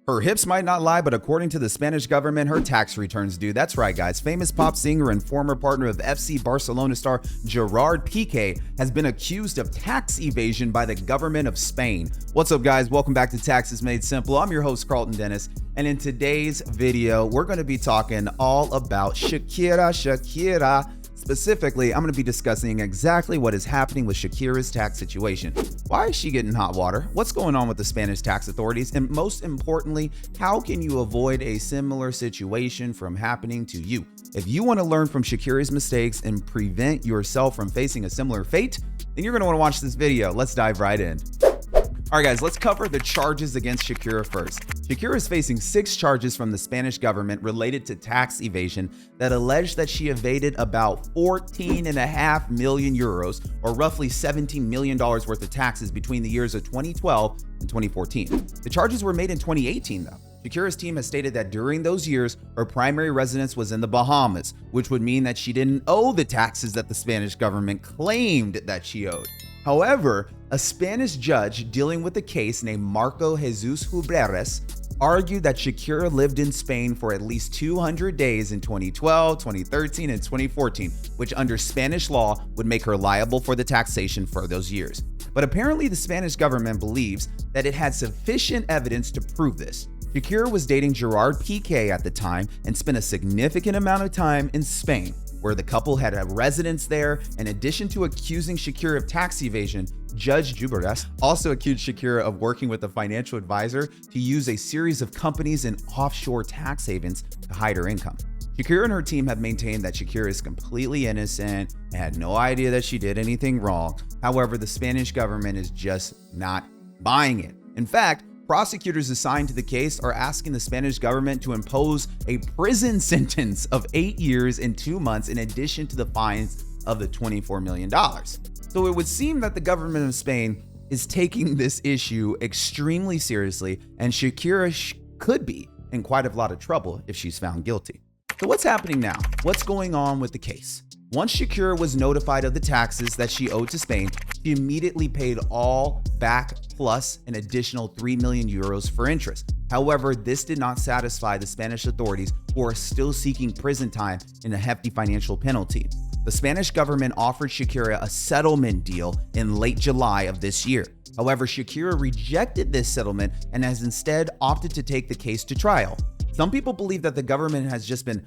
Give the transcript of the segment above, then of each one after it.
Her hips might not lie, but according to the Spanish government, her tax returns do. That's right, guys. Famous pop singer and former partner of FC Barcelona star Gerard Piqué has been accused of tax evasion by the government of Spain. What's up, guys? Welcome back to Taxes Made Simple. I'm your host, Karlton Dennis, and in today's video, we're going to be talking all about Shakira. Specifically, I'm going to be discussing exactly what is happening with Shakira's tax situation. Why is she getting hot water? What's going on with the Spanish tax authorities? And most importantly, how can you avoid a similar situation from happening to you? If you want to learn from Shakira's mistakes and prevent yourself from facing a similar fate, then you're going to want to watch this video. Let's dive right in. All right, guys, let's cover the charges against Shakira first. Shakira is facing 6 charges from the Spanish government related to tax evasion that allege that she evaded about 14.5 million euros, or roughly $17 million worth of taxes between the years of 2012 and 2014. The charges were made in 2018, though. Shakira's team has stated that during those years, her primary residence was in the Bahamas, which would mean that she didn't owe the taxes that the Spanish government claimed that she owed. However, a Spanish judge dealing with the case named Marco Jesus Hubreres argued that Shakira lived in Spain for at least 200 days in 2012, 2013, and 2014, which under Spanish law would make her liable for the taxation for those years. But apparently the Spanish government believes that it had sufficient evidence to prove this. Shakira was dating Gerard Piqué at the time and spent a significant amount of time in Spain, where the couple had a residence there. In addition to accusing Shakira of tax evasion, Judge Hubreres also accused Shakira of working with a financial advisor to use a series of companies in offshore tax havens to hide her income. Shakira and her team have maintained that Shakira is completely innocent and had no idea that she did anything wrong. However, the Spanish government is just not buying it. In fact, prosecutors assigned to the case are asking the Spanish government to impose a prison sentence of 8 years and 2 months in addition to the fines of the $24 million. So it would seem that the government of Spain is taking this issue extremely seriously, and Shakira could be in quite a lot of trouble if she's found guilty. So what's happening now? What's going on with the case? Once Shakira was notified of the taxes that she owed to Spain, she immediately paid all back plus an additional 3 million euros for interest. However, this did not satisfy the Spanish authorities, who are still seeking prison time and a hefty financial penalty. The Spanish government offered Shakira a settlement deal in late July of this year. However, Shakira rejected this settlement and has instead opted to take the case to trial. Some people believe that the government has just been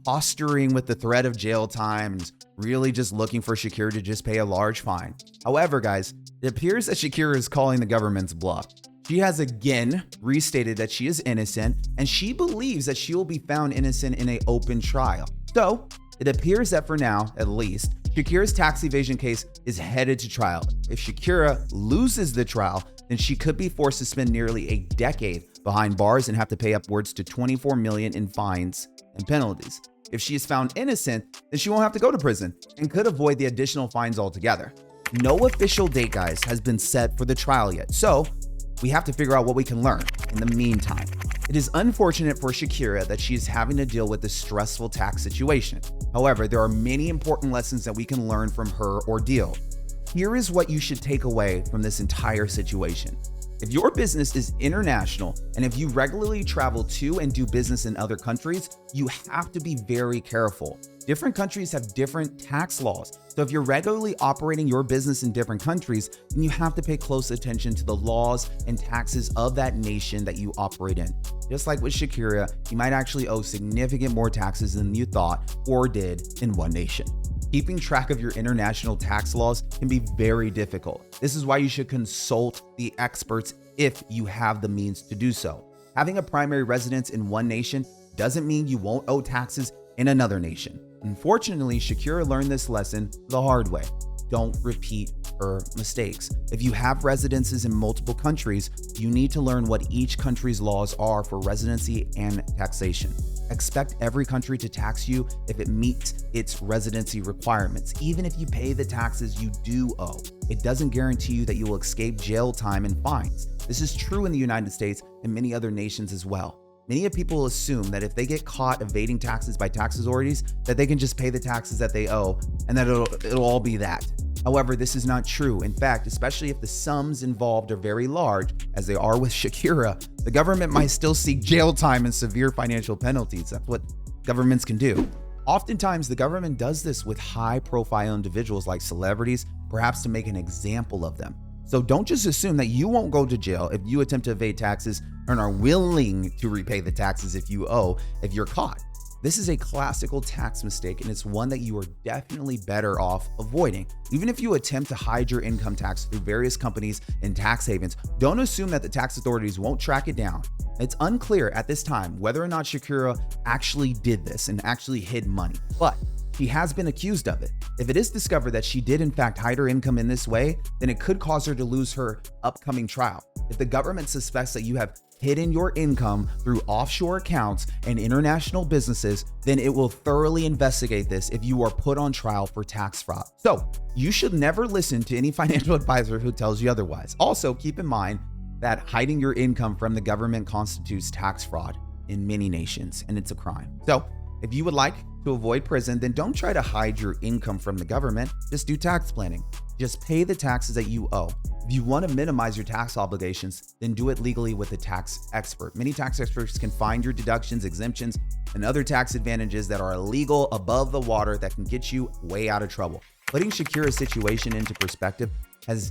posturing with the threat of jail time and really just looking for Shakira to just pay a large fine. However, guys, it appears that Shakira is calling the government's bluff. She has again restated that she is innocent, and she believes that she will be found innocent in an open trial. So it appears that for now, at least, Shakira's tax evasion case is headed to trial. If Shakira loses the trial, then she could be forced to spend nearly a decade behind bars and have to pay upwards to 24 million in fines and penalties. If she is found innocent, then she won't have to go to prison and could avoid the additional fines altogether. No official date, guys, has been set for the trial yet, so we have to figure out what we can learn in the meantime. It is unfortunate for Shakira that she is having to deal with this stressful tax situation. However, there are many important lessons that we can learn from her ordeal. Here is what you should take away from this entire situation. If your business is international and if you regularly travel to and do business in other countries, you have to be very careful. Different countries have different tax laws. So if you're regularly operating your business in different countries, then you have to pay close attention to the laws and taxes of that nation that you operate in. Just like with Shakira, you might actually owe significant more taxes than you thought or did in one nation. Keeping track of your international tax laws can be very difficult. This is why you should consult the experts if you have the means to do so. Having a primary residence in one nation doesn't mean you won't owe taxes in another nation. Unfortunately, Shakira learned this lesson the hard way. Don't repeat her mistakes. If you have residences in multiple countries, you need to learn what each country's laws are for residency and taxation. Expect every country to tax you if it meets its residency requirements, even if you pay the taxes you do owe. It doesn't guarantee you that you will escape jail time and fines. This is true in the United States and many other nations as well. Many people assume that if they get caught evading taxes by tax authorities, that they can just pay the taxes that they owe and that it'll all be that. However, this is not true. In fact, especially if the sums involved are very large, as they are with Shakira, the government might still seek jail time and severe financial penalties. That's what governments can do. Oftentimes, the government does this with high-profile individuals like celebrities, perhaps to make an example of them. So don't just assume that you won't go to jail if you attempt to evade taxes and are willing to repay the taxes if you're caught. This is a classical tax mistake, and it's one that you are definitely better off avoiding. Even if you attempt to hide your income tax through various companies and tax havens, don't assume that the tax authorities won't track it down. It's unclear at this time whether or not Shakira actually did this and actually hid money, but she has been accused of it. If it is discovered that she did in fact hide her income in this way, then it could cause her to lose her upcoming trial. If the government suspects that you have hidden your income through offshore accounts and international businesses, then it will thoroughly investigate this if you are put on trial for tax fraud. So you should never listen to any financial advisor who tells you otherwise. Also, keep in mind that hiding your income from the government constitutes tax fraud in many nations, and it's a crime. So if you would like to avoid prison, then don't try to hide your income from the government. Just do tax planning. Just pay the taxes that you owe. If you want to minimize your tax obligations, then do it legally with a tax expert. Many tax experts can find your deductions, exemptions, and other tax advantages that are illegal above the water that can get you way out of trouble. Putting Shakira's situation into perspective has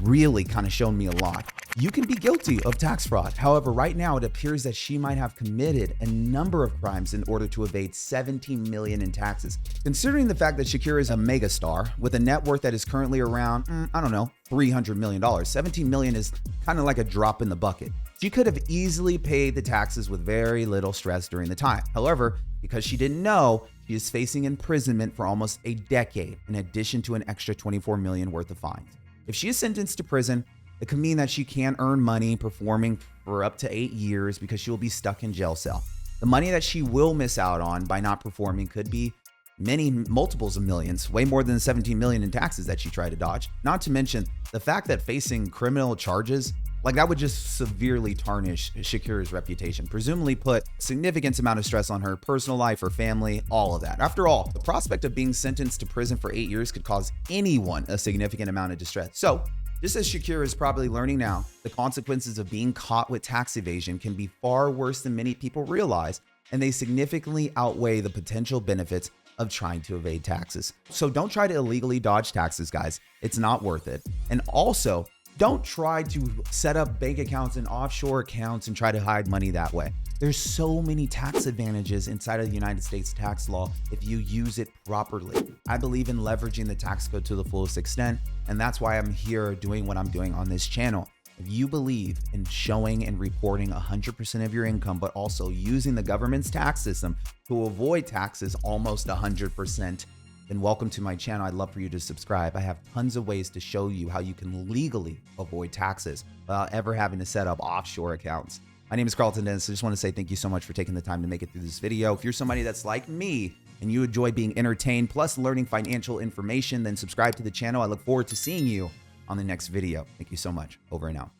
really kind of shown me a lot. You can be guilty of tax fraud. However, right now it appears that she might have committed a number of crimes in order to evade $17 million in taxes. Considering the fact that Shakira is a megastar with a net worth that is currently around, $300 million, $17 million is kind of like a drop in the bucket. She could have easily paid the taxes with very little stress during the time. However, because she didn't know, she is facing imprisonment for almost a decade, in addition to an extra $24 million worth of fines. If she is sentenced to prison, it could mean that she can't earn money performing for up to 8 years because she will be stuck in jail cell. The money that she will miss out on by not performing could be multiples of millions, way more than 17 million in taxes that she tried to dodge. Not to mention the fact that facing criminal charges, like that would just severely tarnish Shakira's reputation, presumably put significant amount of stress on her personal life, her family, all of that. After all, the prospect of being sentenced to prison for 8 years could cause anyone a significant amount of distress. So, just as Shakira is probably learning now, the consequences of being caught with tax evasion can be far worse than many people realize, and they significantly outweigh the potential benefits of trying to evade taxes. So don't try to illegally dodge taxes, guys. It's not worth it. And also, don't try to set up bank accounts and offshore accounts and try to hide money that way. There's so many tax advantages inside of the United States tax law if you use it properly. I believe in leveraging the tax code to the fullest extent, and that's why I'm here doing what I'm doing on this channel. If you believe in showing and reporting 100% of your income, but also using the government's tax system to avoid taxes almost 100%, then welcome to my channel. I'd love for you to subscribe. I have tons of ways to show you how you can legally avoid taxes without ever having to set up offshore accounts. My name is Karlton. I just want to say thank you so much for taking the time to make it through this video. If you're somebody that's like me and you enjoy being entertained plus learning financial information, then subscribe to the channel. I look forward to seeing you on the next video. Thank you so much. Over and out.